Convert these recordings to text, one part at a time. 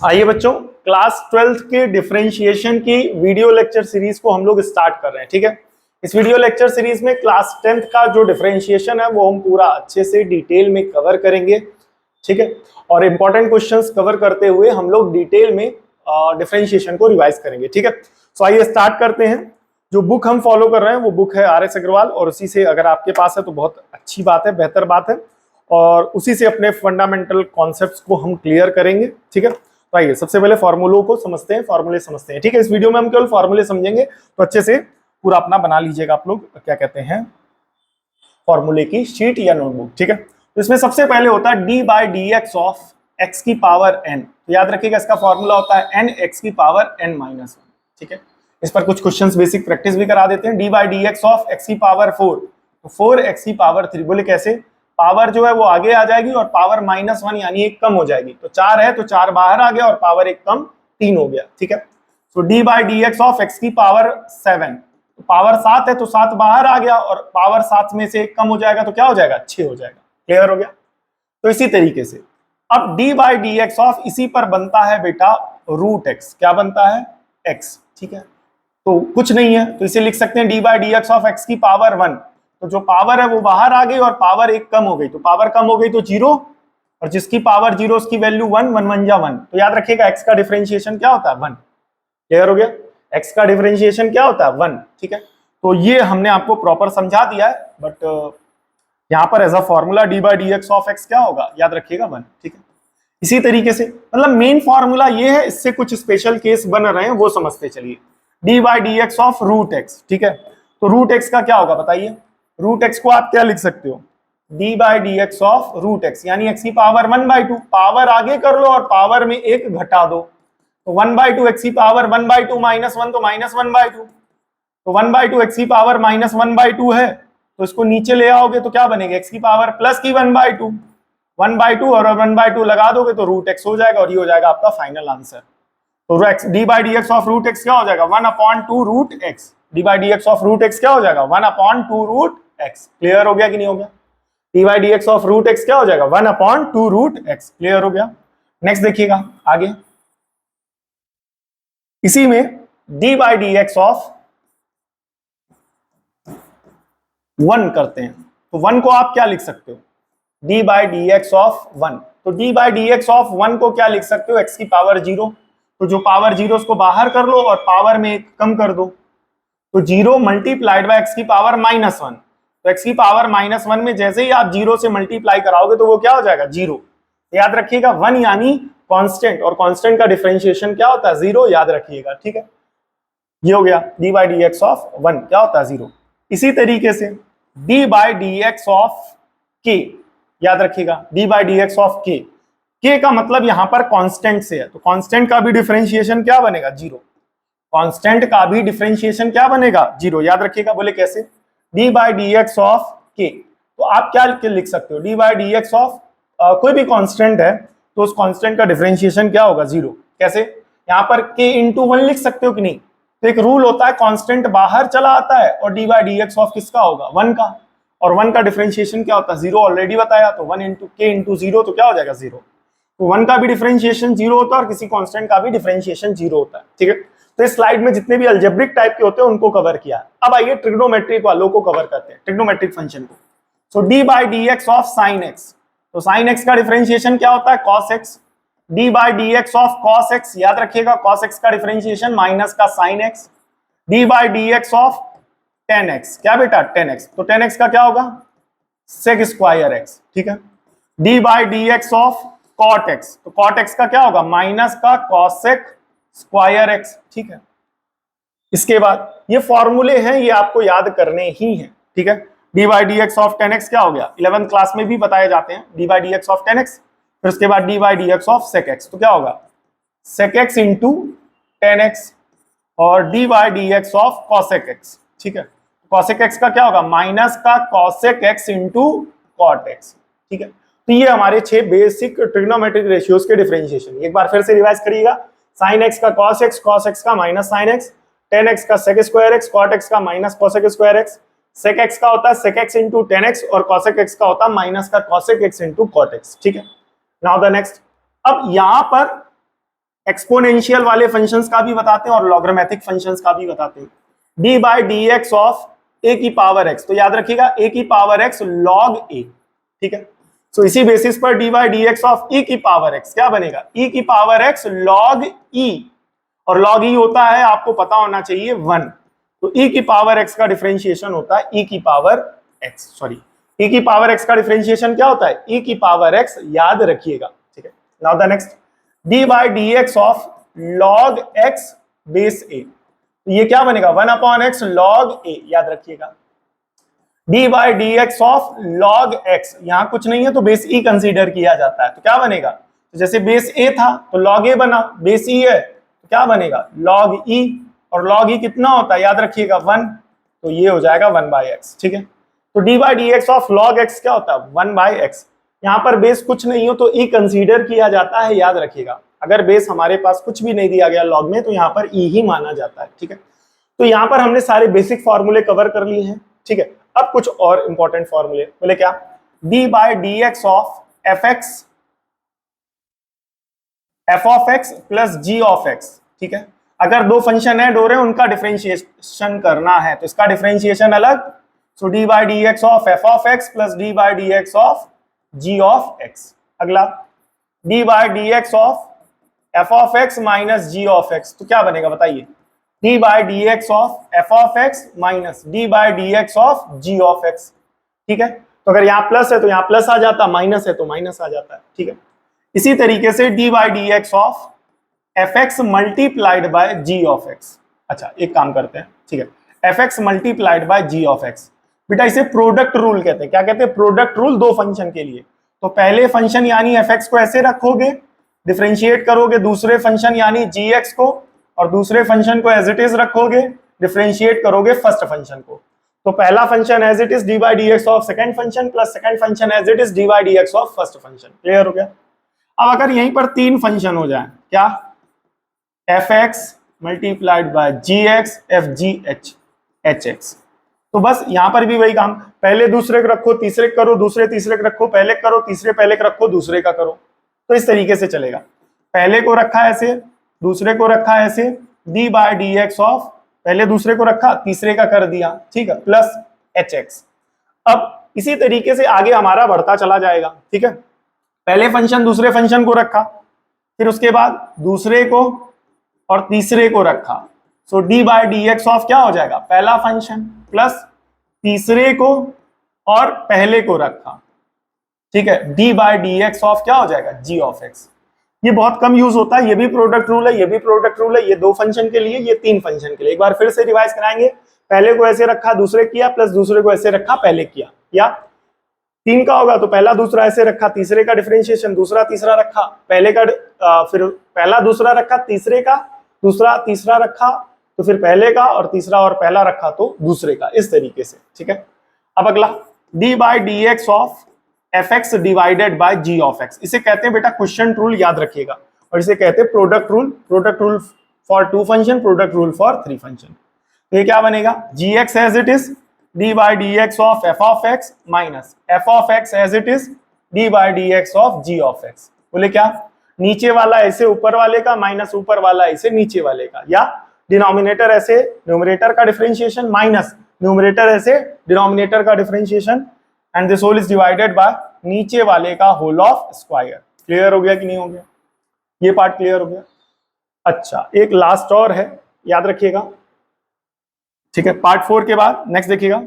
आइए बच्चों, class 12th के डिफरेंशिएशन की वीडियो लेक्चर सीरीज को हम लोग स्टार्ट कर रहे हैं। ठीक है, इस वीडियो लेक्चर सीरीज में क्लास 10th का जो डिफरेंशिएशन है वो हम पूरा अच्छे से डिटेल में कवर करेंगे। ठीक है, और इंपॉर्टेंट क्वेश्चंस कवर करते हुए हम लोग डिटेल में डिफरेंशिएशन को रिवाइज करेंगे। ठीक है, तो आइए स्टार्ट करते हैं। जो बुक हम फॉलो कर रहे हैं वो बुक है आर एस अग्रवाल, और उसी से अगर आपके पास है तो बहुत अच्छी बात है, बेहतर बात है, और उसी से अपने फंडामेंटल कॉन्सेप्ट्स को हम क्लियर करेंगे। ठीक है, तो आइए सबसे पहले फॉर्मूलों को समझते हैं, फॉर्मूले समझते हैं। ठीक है, इस वीडियो में हम केवल फॉर्मूले समझेंगे, तो अच्छे से पूरा अपना बना लीजिएगा आप लोग, क्या कहते हैं, फॉर्मूले की शीट या नोटबुक। ठीक है, तो इसमें सबसे पहले होता है d by d x of x की पावर एन। तो याद रखिएगा इसका फॉर्मूला होता है एन एक्स की पावर एन माइनस वन। ठीक है, इस पर कुछ क्वेश्चंस बेसिक प्रैक्टिस भी करा देते हैं। D by d x of x की पावर फोर, तो फोर एक्स की पावर थ्री। बोले कैसे? पावर जो है वो आगे आ जाएगी और पावर माइनस वन यानी एक कम हो जाएगी। तो चार है तो चार बाहर आ गया और पावर एक कम तीन हो गया। ठीक है, तो d by d x of x की पावर सेवन, तो पावर सात है तो सात बाहर आ गया और पावर सात में से एक कम हो जाएगा तो क्या हो जाएगा? 6 हो जाएगा। क्लियर हो गया? तो इसी तरीके से अब D by d x of इसी पर बनता है बेटा रूट एक्स। क्या बनता है? एक्स। ठीक है, तो कुछ नहीं है तो इसे लिख सकते हैं d by d x of x की पावर वन। तो जो पावर है वो बाहर आ गई और पावर एक कम हो गई, तो पावर कम हो गई तो जीरो, और जिसकी पावर जीरो उसकी वैल्यू वन, वन वन जा वन। तो याद रखिएगा एक्स का डिफरेंशिएशन क्या होता है? वन। क्लियर हो गया? एक्स का डिफरेंशिएशन क्या होता है? वन। ठीक है, तो ये हमने आपको प्रॉपर समझा दिया है, बट यहाँ पर as a formula d by d x of x क्या होगा? याद रखिएगा वन। ठीक है, इसी तरीके से मतलब मेन फॉर्मूला ये है, इससे कुछ स्पेशल केस बन रहे हैं वो समझते चलिए। D by d x of root x. ठीक है, तो रूट एक्स का क्या होगा बताइए? रूट एक्स को आप क्या लिख सकते हो? D by d x of root x, यानी एक्स की power one by two. Power आगे कर लो और पावर में एक घटा दो, तो वन बाई टू एक्स की power one by to minus one, तो माइनस वन बाई टू। तो वन बाई टू एक्स की power minus one by to है, तो इसको नीचे ले आओगे तो क्या बनेगा? एक्स की पावर प्लस की one by to. One by to और वन बाई टू लगा दोगे तो रूट एक्स हो जाएगा, और ये हो जाएगा आपका फाइनल आंसर। तो d by d x of root x क्या हो जाएगा? One upon two root x. D by d x of root x क्या हो जाएगा? One upon two root x. Clear हो गया कि नहीं हो गया? D by d x of root x क्या हो जाएगा? One upon two root x. Clear हो गया? नेक्स्ट देखिएगा आगे, इसी में d by d x of one करते हैं, तो वन को आप क्या लिख सकते हो? D by d x of one. तो d by d x of one को क्या लिख सकते हो? एक्स की पावर जीरो। तो जो पावर जीरो उसको बाहर कर लो और पावर में एक कम कर दो, तो जीरो मल्टीप्लाइड बाय एक्स की पावर माइनस वन। तो एक्स की पावर माइनस वन में जैसे ही आप जीरो से मल्टीप्लाई कराओगे तो वो क्या हो जाएगा? जीरो। याद रखिएगा वन यानी कांस्टेंट, और कांस्टेंट का डिफरेंशिएशन क्या होता है? जीरो। याद रखिएगा। ठीक है, ये हो गया d by d x of one क्या होता है? जीरो। इसी तरीके से d by d x of के, याद रखिएगा D by d x of के। के का मतलब यहां पर कांस्टेंट से है, तो कांस्टेंट का भी डिफरेंशिएशन क्या बनेगा? जीरो। कांस्टेंट का भी डिफरेंशिएशन क्या बनेगा? जीरो। याद रखिएगा। बोले कैसे? D by d x of के, तो आप क्या लिख सकते हो? D by d x of कोई भी कांस्टेंट है तो उस कांस्टेंट का डिफरेंशिएशन क्या होगा? जीरो। कैसे? यहाँ पर के इंटू वन लिख सकते हो कि नहीं? तो एक रूल होता है कांस्टेंट बाहर चला आता है, और d by d x of किसका होगा? वन का, और वन का डिफरेंशिएशन क्या होता है? जीरो। ऑलरेडी बताया, तो वन इंटू के इंटू जीरो, तो क्या हो जाएगा? जीरो। तो वन का भी डिफरेंशिएशन जीरो होता है और किसी कांस्टेंट का भी डिफरेंशिएशन जीरो होता है। ठीक है, तो इस स्लाइड में जितने भी अलजेब्रिक टाइप के होते हैं उनको कवर किया। अब आइए ट्रिग्नोमेट्रिक वालों को कवर करते हैं, ट्रिग्नोमेट्रिक फंक्शन को। So d by d x of sine x, तो साइन एक्स का डिफरेंशिएशन क्या होता है? Cos x. D by d x of cos x, याद रखिएगा कॉस एक्स का डिफरेंशिएशन माइनस का sine x. D by d x of tan x, क्या बेटा? Tan x. तो टेन एक्स का क्या होगा? Sec square x. ठीक है, d by d x of cot x, तो कॉट एक्स का क्या होगा? माइनस का कॉसेक स्क्वायर एक्स। ठीक है, इसके बाद ये फॉर्मूले हैं, ये आपको याद करने ही हैं। ठीक है, d by d x of tan x क्या हो गया? 11th क्लास में भी बताए जाते हैं, d by d x of tan x. फिर उसके बाद d by d x of sec x, तो क्या होगा? Sec x into tan x, और d by d x of cosec x. ठीक है, कॉसेक एक्स का क्या होगा? माइनस का cosec x into cot x. ठीक है, तो ये हमारे 6 बेसिक ट्रिग्नोमेट्रिक रेशियोज के डिफरेंशिएशन। एक बार फिर से रिवाइज करिएगा। साइन एक्स का कॉस एक्स का minus sine x, tan x का sec square x, cot x का minus cosec square x, sec x का होता है sec x into tan x, और कॉसेक एक्स का होता है माइनस का cosec x into cot x. ठीक है, नाउ द नेक्स्ट। अब यहां पर एक्सपोनेंशियल वाले फंक्शंस का भी बताते हैं और लॉगरिथमिक फंक्शंस का भी बताते हैं। D by d x of a की पावर एक्स, तो याद रखिएगा ए की पावर एक्स लॉग ए, ठीक है। तो इसी बेसिस पर d by d x of e की पावर एक्स क्या बनेगा, ई की पावर एक्स लॉग ई, और लॉग ई होता है आपको पता होना चाहिए 1, तो ई की पावर एक्स का डिफरेंशिएशन होता है ई की पावर एक्स, सॉरी ई की पावर एक्स का डिफरेंशिएशन क्या होता है, ई की पावर एक्स, याद रखिएगा, ठीक है। Now the next, d by d x of log x base a, ये क्या बनेगा 1 अपॉन एक्स लॉग ए, याद रखिएगा। D by d x of log x, यहां कुछ नहीं है तो बेस ई कंसीडर किया जाता है, तो क्या बनेगा, तो जैसे बेस ए था तो लॉग ए बना, बेस ई है तो क्या बनेगा लॉग ई, और लॉग ई कितना होता है याद रखिएगा 1, तो ये हो जाएगा 1 बाई एक्स, ठीक है। तो d by d x of log x क्या होता है 1 बाई एक्स, यहाँ पर बेस कुछ नहीं हो तो ई कंसीडर किया जाता है, याद रखिएगा। अगर बेस हमारे पास कुछ भी नहीं दिया गया लॉग में तो यहाँ पर ई ही माना जाता है, ठीक है। तो यहाँ पर हमने सारे बेसिक फॉर्मूले कवर कर लिए हैं, ठीक है। अब कुछ और इंपॉर्टेंट फॉर्मूले, बोले क्या, d by d x of f of x plus g of x, ठीक है। अगर दो फंक्शन ऐड हो रहे हैं उनका डिफरेंशिएशन करना है तो इसका डिफरेंशिएशन अलग, so d by d x of f of x plus d by d x of g of x. अगला d by d x of f of x minus g of x, तो क्या बनेगा बताइए, d by d x of f of x minus d by d x of g of x, ठीक है। तो अगर यहाँ प्लस है तो यहाँ प्लस आ जाता, माइनस है तो माइनस आ जाता है, ठीक है। इसी तरीके से d by d x of f x multiplied by g of x. अच्छा एक काम करते हैं, ठीक है, f x multiplied by g of x, बेटा इसे प्रोडक्ट रूल कहते हैं। क्या कहते हैं, प्रोडक्ट रूल दो फंक्शन के लिए। तो पहले फंक्शन यानी एफ एक्स को ऐसे रखोगे, डिफरेंशिएट करोगे दूसरे फंक्शन यानी जी एक्स को, और दूसरे फंक्शन को एज इट इज रखोगे, डिफरेंशिएट करोगे फर्स्ट फंक्शन को। तो पहला function as it is d by d x of second function plus second function as it is d by d x of first function. Clear हो गया। अब अगर यहीं पर तीन फंक्शन हो जाए, क्या, f x multiplied by g x f g h x, तो बस यहां पर भी वही काम, पहले दूसरे को रखो तीसरे करो, दूसरे तीसरे को रखो पहले करो, तीसरे पहले को रखो दूसरे का करो। तो इस तरीके से चलेगा, पहले को रखा ऐसे दूसरे को रखा ऐसे, D by d x of पहले दूसरे को रखा तीसरे का कर दिया, ठीक है, प्लस एच एक्स। अब इसी तरीके से आगे हमारा बढ़ता चला जाएगा, ठीक है। पहले फंक्शन दूसरे फंक्शन को रखा, फिर उसके बाद दूसरे को और तीसरे को रखा, so d by d x of क्या हो जाएगा, पहला फंक्शन प्लस तीसरे को और पहले को रखा, ठीक है, d by d x of क्या हो जाएगा, जी ऑफ एक्स। ये बहुत कम यूज होता है, ये भी प्रोडक्ट रूल है, ये भी प्रोडक्ट रूल है, ये दो फंक्शन के लिए, ये तीन फंक्शन के लिए। एक बार फिर से रिवाइज कराएंगे, पहले को ऐसे रखा दूसरे किया, प्लस दूसरे को ऐसे रखा पहले किया, या तीन का होगा तो पहला दूसरा ऐसे रखा, तीसरे का डिफरेंशिएशन दूसरा तीसरा रखा, पहले का फिर पहला दूसरा रखा, तीसरे का दूसरा तीसरा रखा, तो फिर पहले का और तीसरा और पहला रखा तो दूसरे का, इस तरीके से, ठीक है। अब अगला d by d x of f x divided by g of x, इसे कहते हैं बेटा क्वेश्चन रूल, याद रखिएगा, और इसे कहते हैं product rule for two function, product rule for three function. तो ये क्या बनेगा, g x as it is d by d x of f of x minus f of x as it is d by d x of g of x. बोले क्या, नीचे वाला ऐसे ऊपर वाले का माइनस ऊपर वाला ऐसे नीचे वाले का, या डिनोमिनेटर ऐसे न्यूमरेटर का डिफरेंशिएशन माइनस न्यूमरेटर ऐसे डिनोमिनेटर का differentiation, and this whole is divided by नीचे वाले का होल ऑफ स्क्वायर। क्लियर हो गया कि नहीं हो गया, ये पार्ट क्लियर हो गया। अच्छा एक लास्ट और है, याद रखिएगा, ठीक है, पार्ट 4 के बाद नेक्स्ट देखिएगा,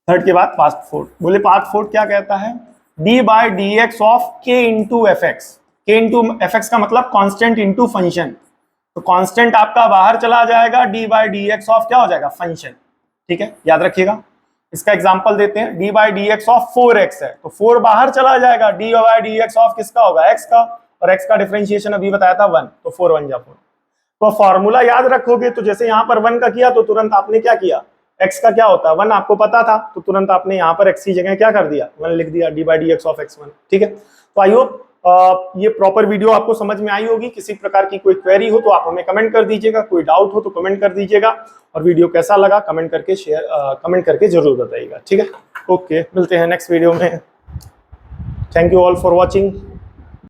थर्ड के बाद पार्ट 4। बोले पार्ट 4 क्या कहता है, d by d x of के इंटू एफ एक्स। के इंटू एफ एक्स का मतलब कांस्टेंट इंटू फंक्शन, तो कांस्टेंट आपका बाहर चला जाएगा, D by d x of क्या हो जाएगा, फंक्शन, ठीक है, याद रखिएगा। इसका एग्जांपल देते हैं, d by d x of 4x है तो 4 बाहर चला जाएगा, D by d x of किसका होगा, x का, और x का डिफरेंशिएशन अभी बताया था 1, तो 4 1 जा 4। तो फॉर्मूला याद रखोगे तो जैसे यहाँ पर 1 का किया तो तुरंत आपने क्या किया, x का क्या होता है 1 आपको पता था, तो तुरंत आपने यहाँ पर x की जगह क्या कर दिया 1 लिख दिया, D by d x of x1, ठीक है। तो आई होप ये प्रॉपर वीडियो आपको समझ में आई होगी। किसी प्रकार की कोई क्वेरी हो तो आप हमें कमेंट कर दीजिएगा, कोई डाउट हो तो कमेंट कर दीजिएगा, और वीडियो कैसा लगा कमेंट करके जरूर बताइएगा, ठीक है। ओके, मिलते हैं नेक्स्ट वीडियो में। Thank you all for watching.